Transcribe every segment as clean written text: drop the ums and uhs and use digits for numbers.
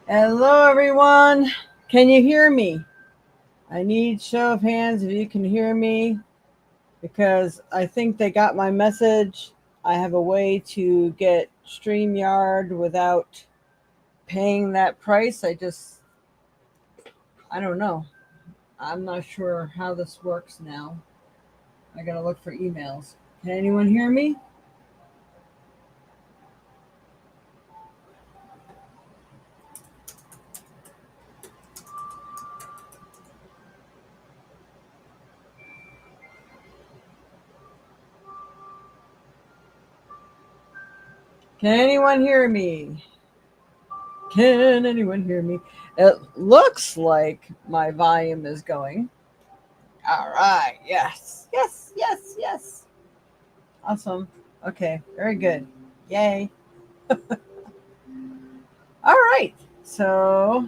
Hello, everyone. Can you hear me? I need show of hands if you can hear me because I think they got my message. I have a way to get StreamYard without paying that price. I don't know. I'm not sure how this works now. I gotta look for emails. Can anyone hear me? Can anyone hear me? Can anyone hear me? It looks like my volume is going. All right. Yes. Yes. Yes. Yes. Awesome. Okay. Very good. Yay. All right. So,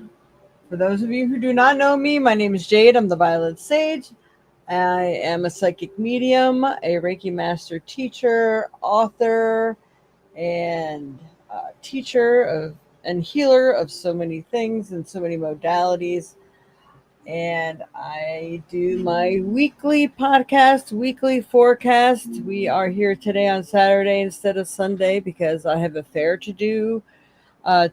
for those of you who do not know me, my name is Jade. I'm the Violet Sage. I am a psychic medium, a Reiki master teacher, author, and teacher of and healer of so many things and so many modalities. And I do my weekly podcast, weekly forecast. We are here today on Saturday instead of Sunday because I have a fair to do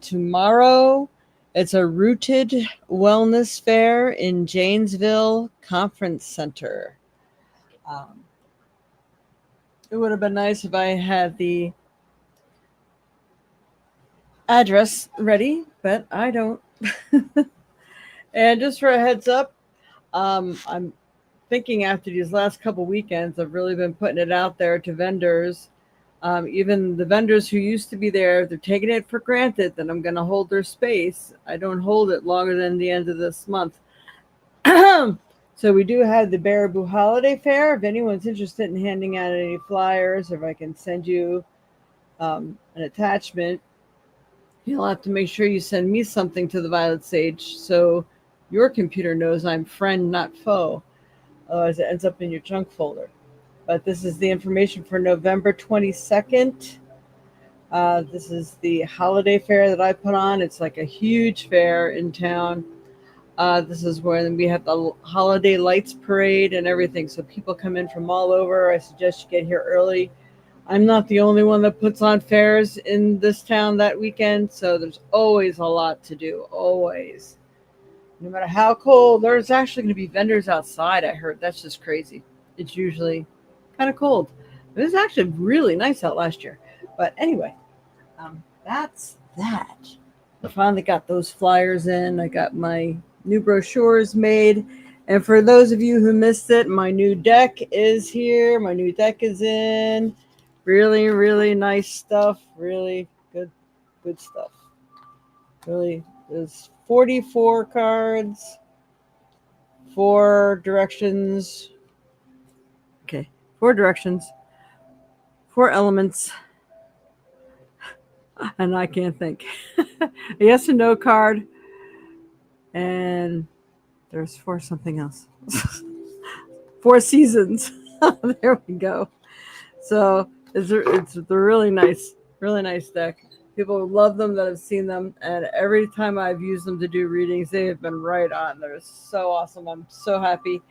tomorrow. It's a rooted wellness fair in Janesville Conference Center. Um, it would have been nice if I had the address ready, but I don't. And just for a heads up, I'm thinking after these last couple weekends, I've really been putting it out there to vendors. Even the vendors who used to be there, they're taking it for granted that I'm going to hold their space. I don't hold it longer than the end of this month. So we do have the Baraboo Holiday Fair. If anyone's interested in handing out any flyers, or if I can send you an attachment, you'll have to make sure you send me something to the Violet Sage so your computer knows I'm friend, not foe. Otherwise, it ends up in your junk folder. But this is the information for November 22nd. This is the holiday fair that I put on. It's like a huge fair in town. This is where we have the holiday lights parade and everything. So people come in from all over. I suggest you get here early. I'm not the only one that puts on fairs in this town that weekend. So there's always a lot to do. Always. No matter how cold, there's actually going to be vendors outside. I heard that's just crazy. It's usually kind of cold. It was actually really nice out last year. But anyway, that's that. I finally got those flyers in. I got my new brochures made. And for those of you who missed it, my new deck is here. My new deck is in. Really, really nice stuff. Really good stuff. Really, there's 44 cards, four directions. Okay, four directions, four elements, and I can't think. A yes and no card, and there's four something else. Four seasons. There we go. So it's a really nice deck. People love them that have seen them, and every time I've used them to do readings, they have been right on. They're so awesome. I'm so happy.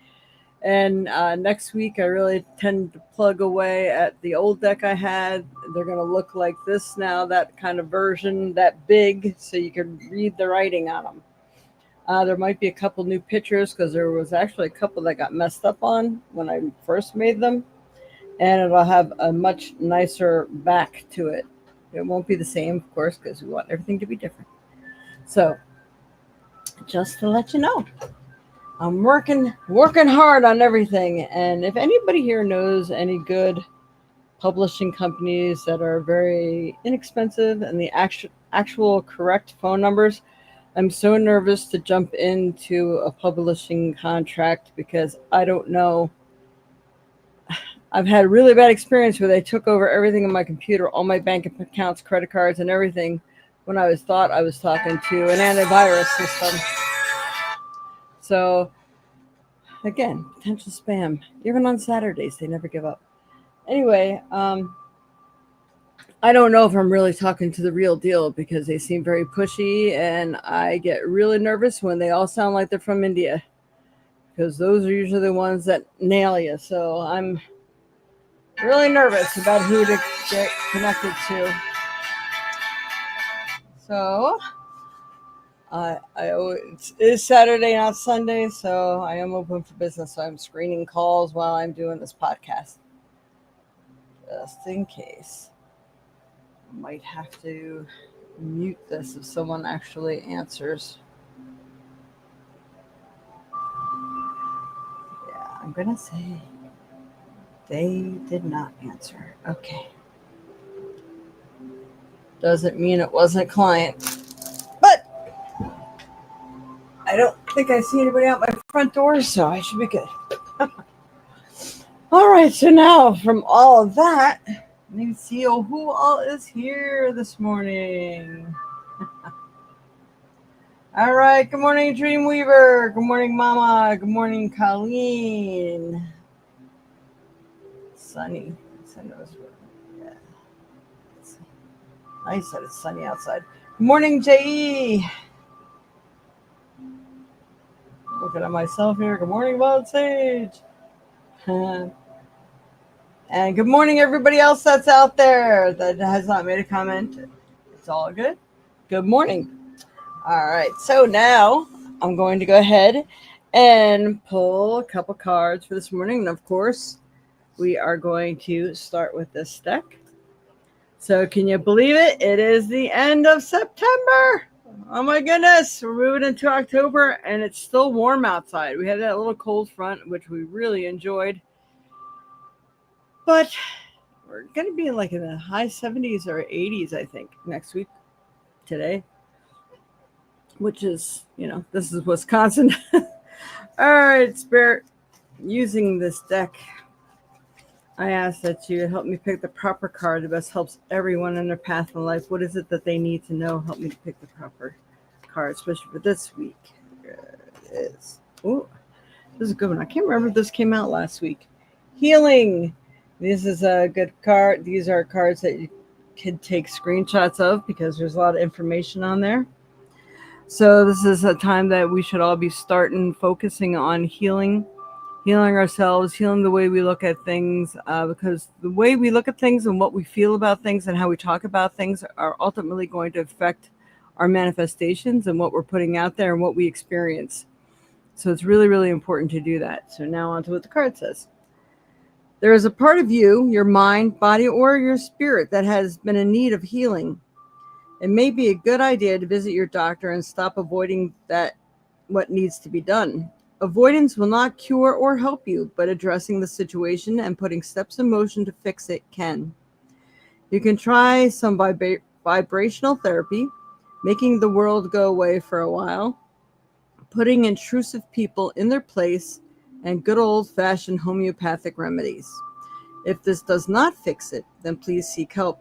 And next week, I really tend to plug away at the old deck I had. They're going to look like this now, that kind of version, that big, so you can read the writing on them. There might be a couple new pictures because there was actually a couple that got messed up on when I first made them. And it'll have a much nicer back to it. It won't be the same, of course, because we want everything to be different. So, just to let you know, I'm working hard on everything. And if anybody here knows any good publishing companies that are very inexpensive and the actual correct phone numbers, I'm so nervous to jump into a publishing contract because I don't know. I've had a really bad experience where they took over everything on my computer, all my bank accounts, credit cards, and everything when I was thought I was talking to an antivirus system. So again, potential spam. Even on Saturdays, they never give up. Anyway, I don't know if I'm really talking to the real deal because they seem very pushy, and I get really nervous when they all sound like they're from India because those are usually the ones that nail you. So I'm really nervous about who to get connected to. So it is Saturday, not Sunday, so I am open for business. So I'm screening calls while I'm doing this podcast, just in case. I might have to mute this if someone actually answers. Yeah, I'm gonna say they did not answer. Okay. Doesn't mean it wasn't a client. But I don't think I see anybody out my front door, so I should be good. All right, so now from all of that, let me see who all is here this morning. All right, good morning, Dreamweaver. Good morning, Mama. Good morning, Colleen. Sunny. Yeah. I said it's sunny outside. Good morning, Jade. Looking at myself here. Good morning, Wild Sage. And good morning, everybody else that's out there that has not made a comment. It's all good. Good morning. All right, so now I'm going to go ahead and pull a couple cards for this morning. And of course, we are going to start with this deck. So can you believe it? It is the end of September. Oh my goodness, we're moving into October and it's still warm outside. We had that little cold front, which we really enjoyed. But we're going to be like in the high 70s or 80s, I think, next week, today. Which is, this is Wisconsin. All right, Spirit, using this deck, I ask that you help me pick the proper card that best helps everyone in their path in life. What is it that they need to know? Help me to pick the proper card, especially for this week. There it is. Oh, this is a good one. I can't remember if this came out last week. Healing. This is a good card. These are cards that you can take screenshots of because there's a lot of information on there. So this is a time that we should all be starting focusing on healing ourselves, healing the way we look at things, because the way we look at things and what we feel about things and how we talk about things are ultimately going to affect our manifestations and what we're putting out there and what we experience. So it's really, really important to do that. So now on to what the card says. There is a part of you, your mind, body, or your spirit that has been in need of healing. It may be a good idea to visit your doctor and stop avoiding what needs to be done. Avoidance will not cure or help you, but addressing the situation and putting steps in motion to fix it can. You can try some vibrational therapy, making the world go away for a while, putting intrusive people in their place, and good old-fashioned homeopathic remedies. If this does not fix it, then please seek help.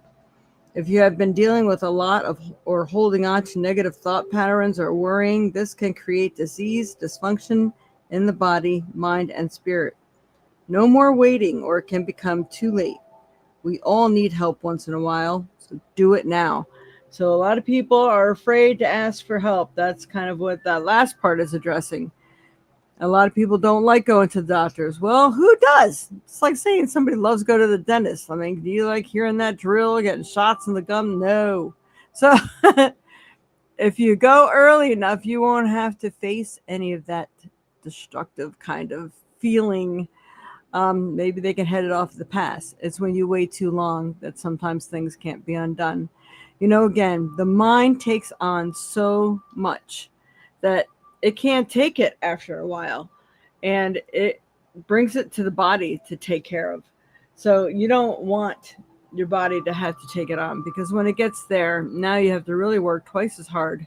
If you have been dealing with a lot of or holding on to negative thought patterns or worrying, this can create disease, dysfunction in the body, mind, and spirit. No more waiting or it can become too late. We all need help once in a while, so do it now. So a lot of people are afraid to ask for help. That's kind of what that last part is addressing. A lot of people don't like going to the doctors. Well, who does? It's like saying somebody loves to go to the dentist. I mean, do you like hearing that drill, getting shots in the gum? No. So if you go early enough, you won't have to face any of that destructive kind of feeling. Maybe they can head it off the past. It's when you wait too long that sometimes things can't be undone. Again, the mind takes on so much that it can't take it after a while, and it brings it to the body to take care of. So you don't want your body to have to take it on, because when it gets there, now you have to really work twice as hard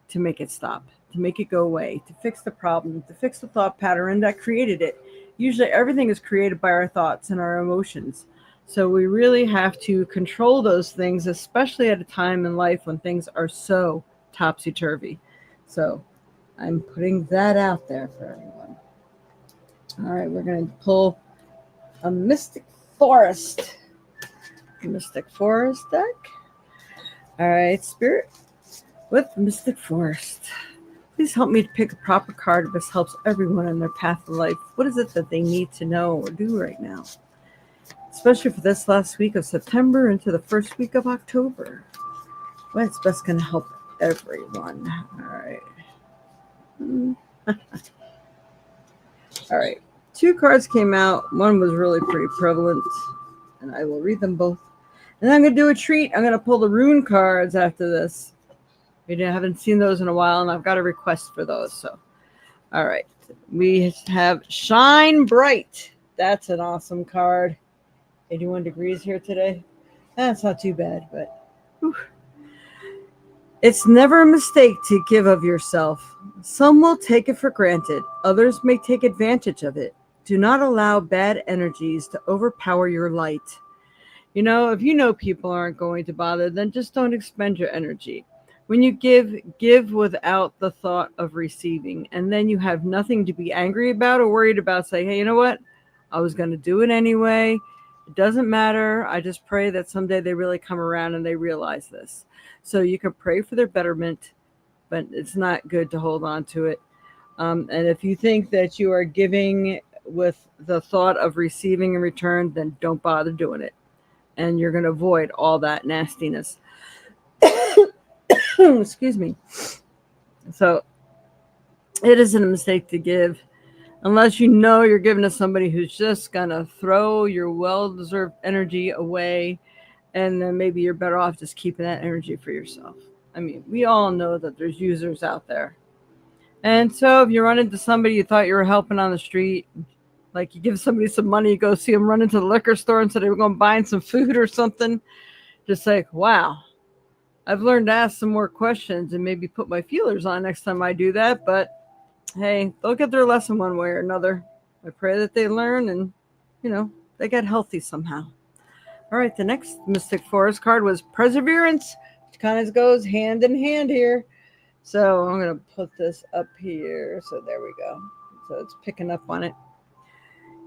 to make it stop, to make it go away, to fix the problem, to fix the thought pattern that created it. Usually everything is created by our thoughts and our emotions. So we really have to control those things, especially at a time in life when things are so topsy-turvy. So I'm putting that out there for everyone. All right, we're going to pull a Mystic Forest. Mystic Forest deck. All right, Spirit, with Mystic Forest. Please help me to pick a proper card. This helps everyone on their path of life. What is it that they need to know or do right now? Especially for this last week of September into the first week of October. What's best going to help everyone? All right. All right. 2 cards came out. One was really pretty prevalent, and I will read them both. And I'm going to do a treat. I'm going to pull the rune cards after this. I haven't seen those in a while, and I've got a request for those. So, all right. We have Shine Bright. That's an awesome card. 81 degrees here today. That's not too bad, but whew. It's never a mistake to give of yourself. Some will take it for granted. Others may take advantage of it. Do not allow bad energies to overpower your light. You know, if you know people aren't going to bother, then just don't expend your energy. When you give without the thought of receiving, and then you have nothing to be angry about or worried about. Say, hey, you know what? I was going to do it anyway. It doesn't matter. I just pray that someday they really come around and they realize this. So you can pray for their betterment, but it's not good to hold on to it. And if you think that you are giving with the thought of receiving in return, then don't bother doing it. And you're going to avoid all that nastiness. Excuse me. So it isn't a mistake to give unless you know you're giving to somebody who's just going to throw your well-deserved energy away, and then maybe you're better off just keeping that energy for yourself. I mean, we all know that there's users out there. And so if you run into somebody you thought you were helping on the street, like you give somebody some money, you go see them run into the liquor store and said they were going to buy some food or something, just like, wow, I've learned to ask some more questions and maybe put my feelers on next time I do that. But hey, they'll get their lesson one way or another. I pray that they learn and, they get healthy somehow. All right, the next Mystic Forest card was Perseverance, which kind of goes hand in hand here. So I'm going to put this up here. So there we go. So it's picking up on it.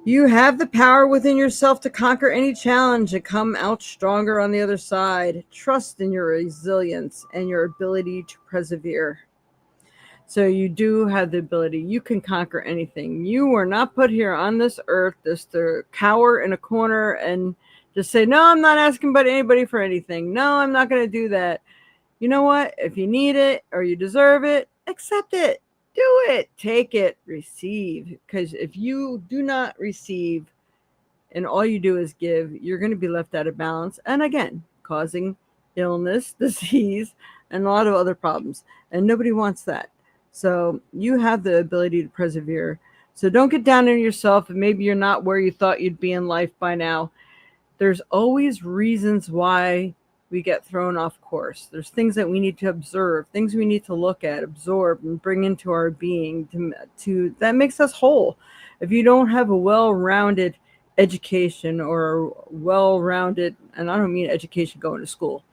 You have the power within yourself to conquer any challenge and come out stronger on the other side. Trust in your resilience and your ability to persevere. So you do have the ability. You can conquer anything. You were not put here on this earth just to cower in a corner and just say, no, I'm not asking but anybody for anything. No, I'm not going to do that. You know what? If you need it or you deserve it, accept it. Do it. Take it. Receive. Because if you do not receive and all you do is give, you're going to be left out of balance. And again, causing illness, disease, and a lot of other problems. And nobody wants that. So you have the ability to persevere. So don't get down on yourself. And maybe you're not where you thought you'd be in life by now. There's always reasons why we get thrown off course. There's things that we need to observe, things we need to look at, absorb, and bring into our being to that makes us whole. If you don't have a well-rounded education or a well-rounded, and I don't mean education going to school,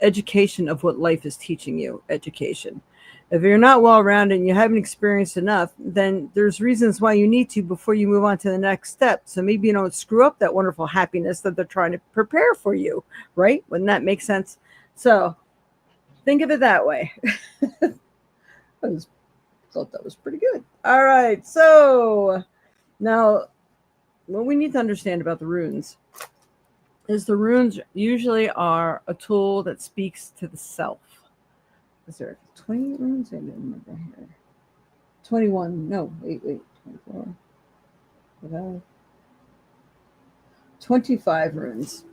education of what life is teaching you, education. If you're not well-rounded and you haven't experienced enough, then there's reasons why you need to before you move on to the next step. So maybe you don't screw up that wonderful happiness that they're trying to prepare for you, right? Wouldn't that make sense? So think of it that way. I thought that was pretty good. All right. So now what we need to understand about the runes is the runes usually are a tool that speaks to the self. Is there 20 runes? I didn't remember here. 21. No, wait. 24. 25 runes.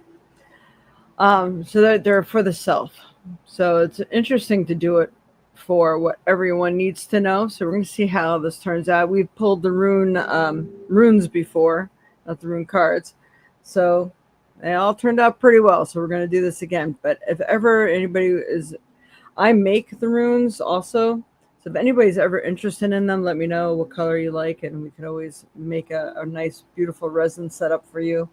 So they're for the self. So it's interesting to do it for what everyone needs to know. So we're going to see how this turns out. We've pulled the runes before, not the rune cards. So they all turned out pretty well. So we're going to do this again. But if ever anybody is... I make the runes also. So if anybody's ever interested in them, let me know what color you like, and we can always make a nice, beautiful resin setup for you.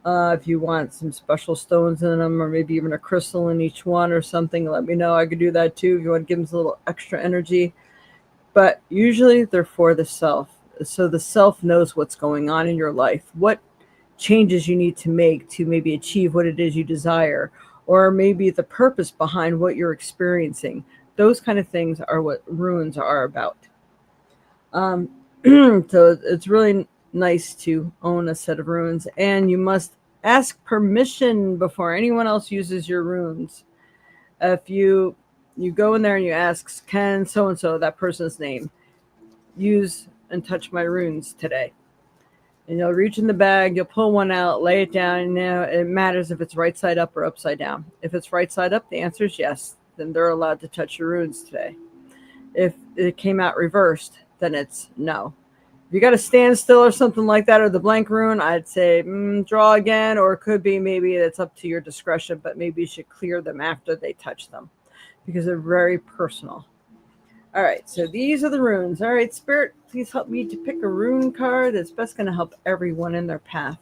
If you want some special stones in them, or maybe even a crystal in each one or something, let me know. I could do that too if you want to give them a little extra energy. But usually they're for the self. So the self knows what's going on in your life. What changes you need to make to maybe achieve what it is you desire, or maybe the purpose behind what you're experiencing. Those kind of things are what runes are about. Um, so it's really nice to own a set of runes, and you must ask permission before anyone else uses your runes. If you go in there and you ask, can so and so, that person's name, use and touch my runes today? And you'll reach in the bag, you'll pull one out, lay it down, and now it matters if it's right side up or upside down. If it's right side up, the answer is yes. Then they're allowed to touch your runes today. If it came out reversed, then it's no. If you got to stand still or something like that, or the blank rune, I'd say draw again, or it could be maybe it's up to your discretion, but maybe you should clear them after they touch them because they're very personal. All right, so these are the runes. All right, Spirit, please help me to pick a rune card that's best going to help everyone in their path.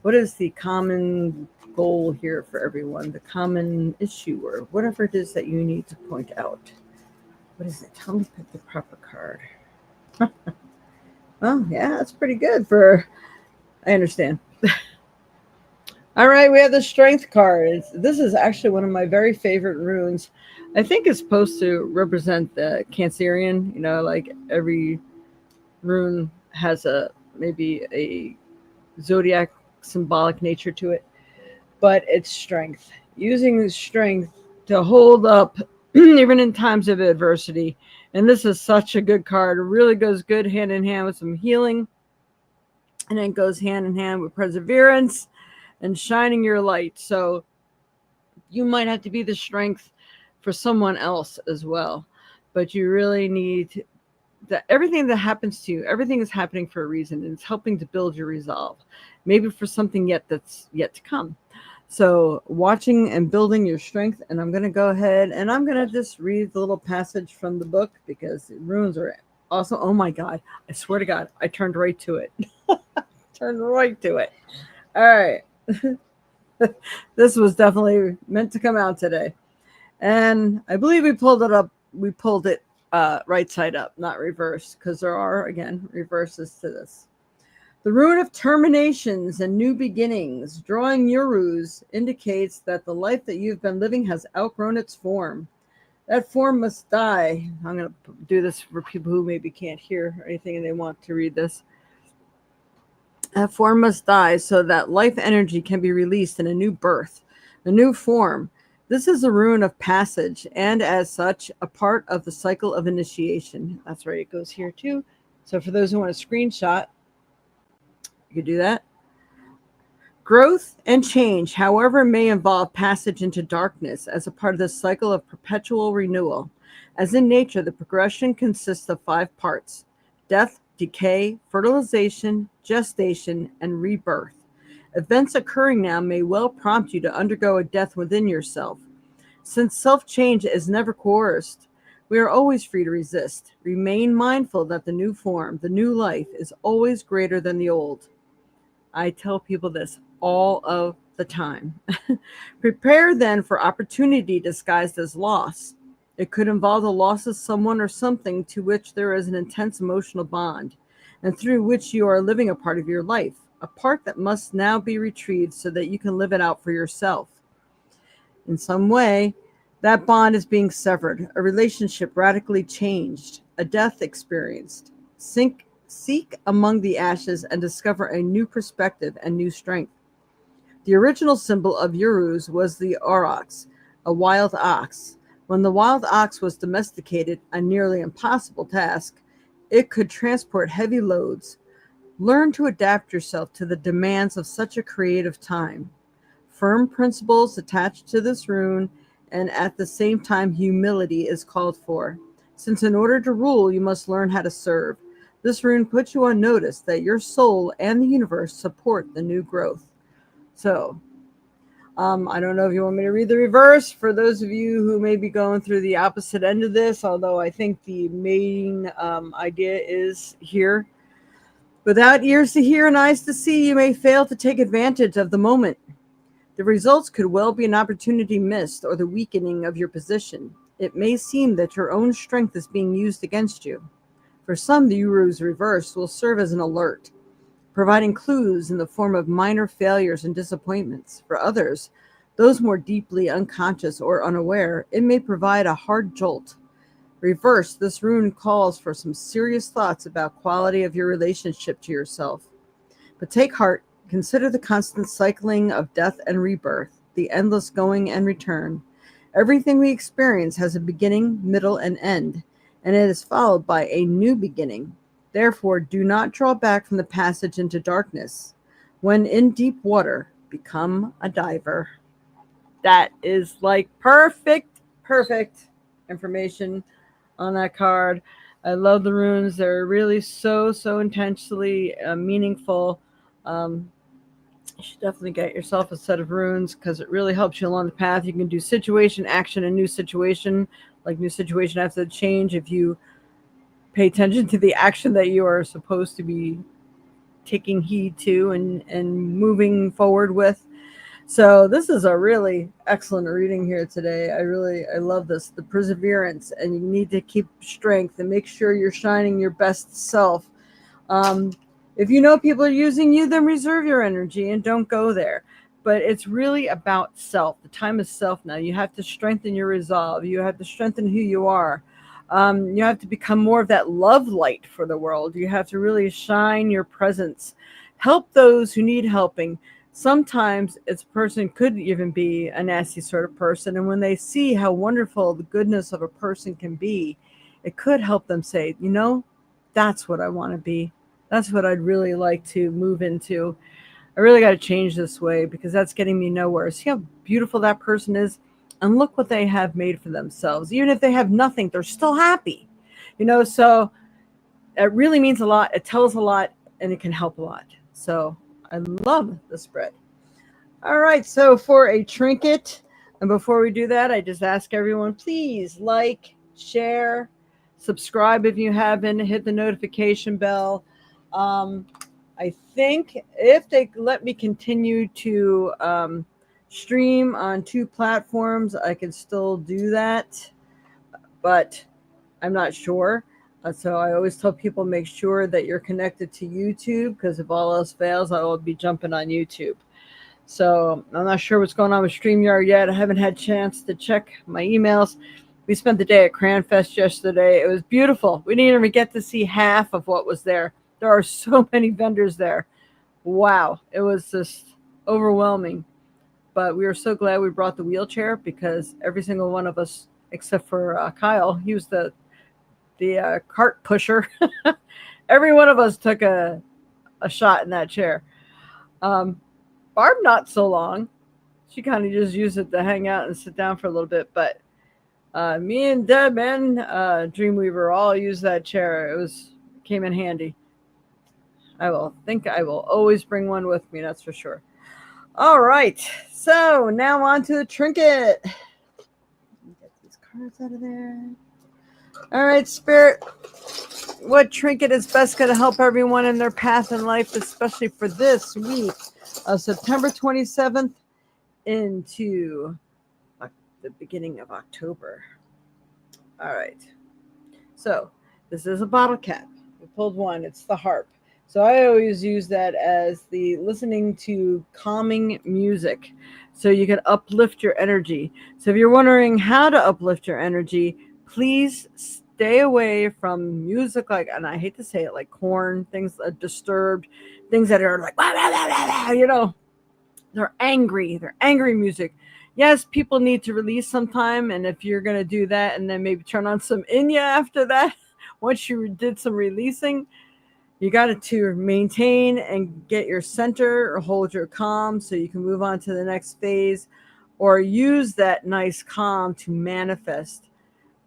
What is the common goal here for everyone? The common issue, or whatever it is that you need to point out. What is it? Tell me to pick the proper card. Well, yeah, that's pretty good for... I understand. All right, we have the Strength card. This is actually one of my very favorite runes. I think it's supposed to represent the Cancerian. You know, like every rune has maybe a zodiac symbolic nature to it. But it's strength. Using strength to hold up even in times of adversity. And this is such a good card. It really goes good hand in hand with some healing. And it goes hand in hand with perseverance and shining your light. So you might have to be the strength for someone else as well. But you really need that. Everything that happens to you, everything is happening for a reason. And it's helping to build your resolve. Maybe for something that's yet to come. So watching and building your strength. And I'm going to go ahead and I'm going to just read the little passage from the book because runes are awesome. Oh my God. I swear to God, I turned right to it. Turned right to it. All right. This was definitely meant to come out today. And I believe we pulled it up. We pulled it right side up, not reverse, because there are, again, reverses to this. The rune of terminations and new beginnings, drawing Uruz, indicates that the life that you've been living has outgrown its form. That form must die. I'm going to do this for people who maybe can't hear or anything and they want to read this. That form must die so that life energy can be released in a new birth, a new form. This is a rune of passage and as such, a part of the cycle of initiation. That's right, it goes here too. So for those who want to screenshot, you could do that. Growth and change, however, may involve passage into darkness as a part of the cycle of perpetual renewal. As in nature, the progression consists of 5 parts: death, decay, fertilization, gestation, and rebirth. Events occurring now may well prompt you to undergo a death within yourself. Since self-change is never coerced, we are always free to resist. Remain mindful that the new form, the new life, is always greater than the old. I tell people this all of the time. Prepare then for opportunity disguised as loss. It could involve the loss of someone or something to which there is an intense emotional bond, and through which you are living a part of your life, a part that must now be retrieved so that you can live it out for yourself. In some way, that bond is being severed, a relationship radically changed, a death experienced. Seek among the ashes and discover a new perspective and new strength. The original symbol of Uruz was the aurochs, a wild ox. When the wild ox was domesticated, a nearly impossible task, it could transport heavy loads. Learn to adapt yourself to the demands of such a creative time. Firm principles attached to this rune, and at the same time humility is called for, since in order to rule, you must learn how to serve. This rune puts you on notice that your soul and the universe support the new growth. So, I don't know if you want me to read the reverse for those of you who may be going through the opposite end of this, although I think the main idea is here. Without ears to hear and eyes to see, you may fail to take advantage of the moment. The results could well be an opportunity missed or the weakening of your position. It may seem that your own strength is being used against you. For some, the Uruz reverse will serve as an alert. providing clues in the form of minor failures and disappointments. For others, those more deeply unconscious or unaware, it may provide a hard jolt. Reversed, this rune calls for some serious thoughts about quality of your relationship to yourself. But take heart, consider the constant cycling of death and rebirth, the endless going and return. Everything we experience has a beginning, middle, and end, and it is followed by a new beginning. Therefore, do not draw back from the passage into darkness. When in deep water, become a diver. That is like perfect information on that card. I love the runes. They're really so intensely meaningful. You should definitely get yourself a set of runes because it really helps you along the path. You can do situation, action, and new situation. Like new situation has to change if you pay attention to the action that you are supposed to be taking heed to and moving forward with. So this is a really excellent reading here today. I love this. The perseverance, and you need to keep strength and make sure you're shining your best self. If you know people are using you, then reserve your energy and don't go there. But it's really about self. The time is self now. You have to strengthen your resolve. You have to strengthen who you are. You have to become more of that love light for the world. You have to really shine your presence. Help those who need helping. Sometimes it's a person could even be a nasty sort of person. And when they see how wonderful the goodness of a person can be, it could help them say, you know, that's what I want to be. That's what I'd really like to move into. I really got to change this way because that's getting me nowhere. See how beautiful that person is? And look what they have made for themselves. Even if they have nothing, they're still happy. So it really means a lot. It tells a lot and it can help a lot. So I love the spread. All right. So for a trinket, and before we do that, I just ask everyone, please like, share, subscribe if you haven't, hit the notification bell. I think if they let me continue to stream on 2 platforms, I can still do that, but I'm not sure. So I always tell people make sure that you're connected to YouTube because if all else fails, I will be jumping on YouTube. So I'm not sure what's going on with StreamYard yet. I haven't had a chance to check my emails. We spent the day at Cranfest yesterday. It was beautiful. We didn't even get to see half of what was there. There are so many vendors there. Wow. It was just overwhelming. But we were so glad we brought the wheelchair because every single one of us, except for Kyle, he was the cart pusher. Every one of us took a shot in that chair. Barb, not so long. She kind of just used it to hang out and sit down for a little bit. But me and Deb and Dreamweaver all used that chair. Came in handy. I will always bring one with me, that's for sure. All right, so now on to the trinket. Get these cards out of there. All right, Spirit, what trinket is best going to help everyone in their path in life, especially for this week of September 27th into the beginning of October? All right, so this is a bottle cap. We pulled one. It's the harp. So I always use that as the listening to calming music so you can uplift your energy. So if you're wondering how to uplift your energy, please stay away from music like, and I hate to say it, like Korn, things Disturbed, things that are like, they're angry music. Yes, people need to release sometime, and if you're going to do that and then maybe turn on some Inya after that, once you did some releasing, you got to maintain and get your center or hold your calm so you can move on to the next phase or use that nice calm to manifest.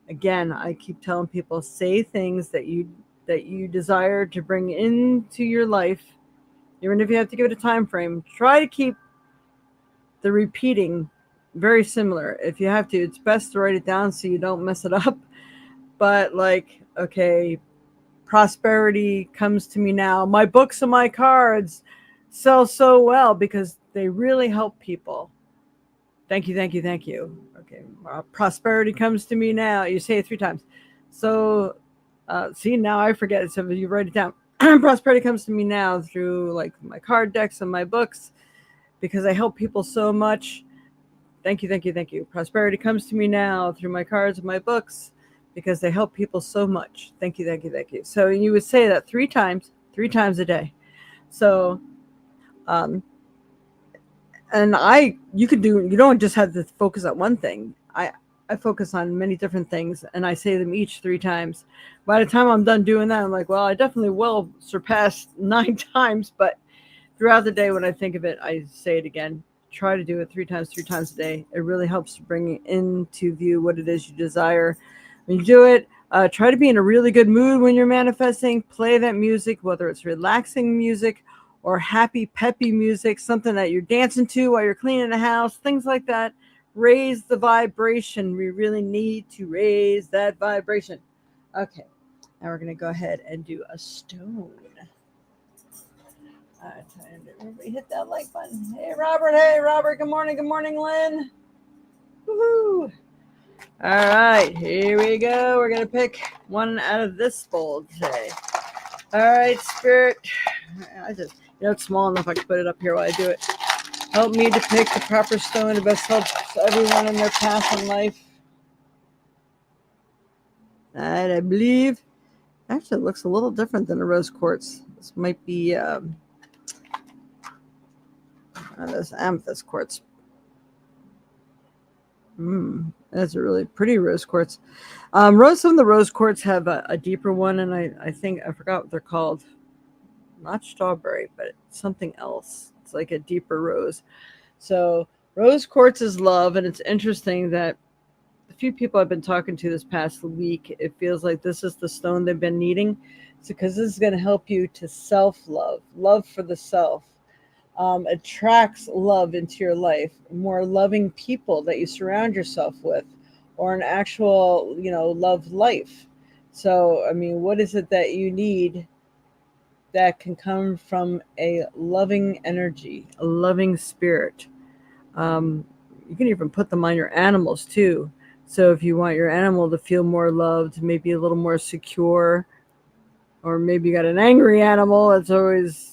Again, I keep telling people, say things that you desire to bring into your life. Even if you have to give it a time frame, try to keep the repeating very similar. If you have to, it's best to write it down so you don't mess it up. But like, okay, prosperity comes to me now. My books and my cards sell so well because they really help people. Thank you. Okay. Prosperity comes to me now. You say it 3 times. So, see, now I forget it. So you write it down. Prosperity comes to me now through like my card decks and my books because I help people so much. Thank you, thank you, thank you. Prosperity comes to me now through my cards and my books because they help people so much. Thank you, thank you, thank you. So you would say that three times a day. So, um, and you don't just have to focus on one thing. I focus on many different things and I say them each three times. By the time I'm done doing that, I'm like, well, I definitely will surpass 9 times, but throughout the day when I think of it, I say it again. Try to do it three times a day. It really helps to bring into view what it is you desire. When you do it, try to be in a really good mood when you're manifesting. Play that music, whether it's relaxing music or happy, peppy music, something that you're dancing to while you're cleaning the house, things like that. Raise the vibration. We really need to raise that vibration. Okay, now we're going to go ahead and do a stone. Everybody hit that like button. Hey, Robert. Good morning, Lynn. Woohoo! All right, here we go. We're going to pick one out of this bowl today. All right, Spirit. It's small enough I can put it up here while I do it. Help me to pick the proper stone to best help everyone in their path in life. And I believe, actually, it looks a little different than a rose quartz. This might be this amethyst quartz. That's a really pretty rose quartz. Some of the rose quartz have a deeper one, and I think I forgot what they're called. Not strawberry, but something else. It's like a deeper rose. So rose quartz is love, and it's interesting that the few people I've been talking to this past week, it feels like this is the stone they've been needing. It's because this is going to help you to self-love, love for the self. Attracts love into your life, more loving people that you surround yourself with, or an actual, love life. So, I mean, what is it that you need that can come from a loving energy, a loving spirit? You can even put them on your animals too. So if you want your animal to feel more loved, maybe a little more secure, or maybe you got an angry animal that's always,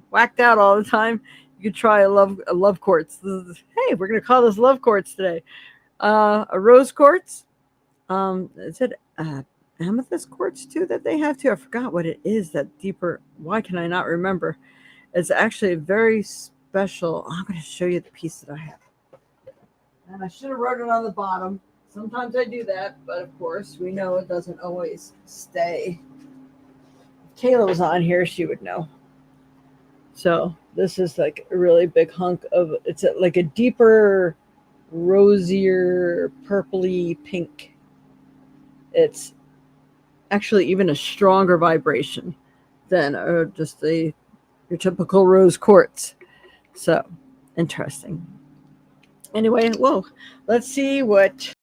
whacked out all the time, you could try a love quartz. Hey, we're going to call this love quartz today. A rose quartz. Is it amethyst quartz too that they have too? I forgot what it is, that deeper. Why can I not remember? It's actually very special. I'm going to show you the piece that I have. And I should have wrote it on the bottom. Sometimes I do that, but of course we know it doesn't always stay. If Kayla was on here, she would know. So this is like a really big hunk of, it's like a deeper, rosier, purpley pink. It's actually even a stronger vibration than just your typical rose quartz. So interesting. Anyway, let's see what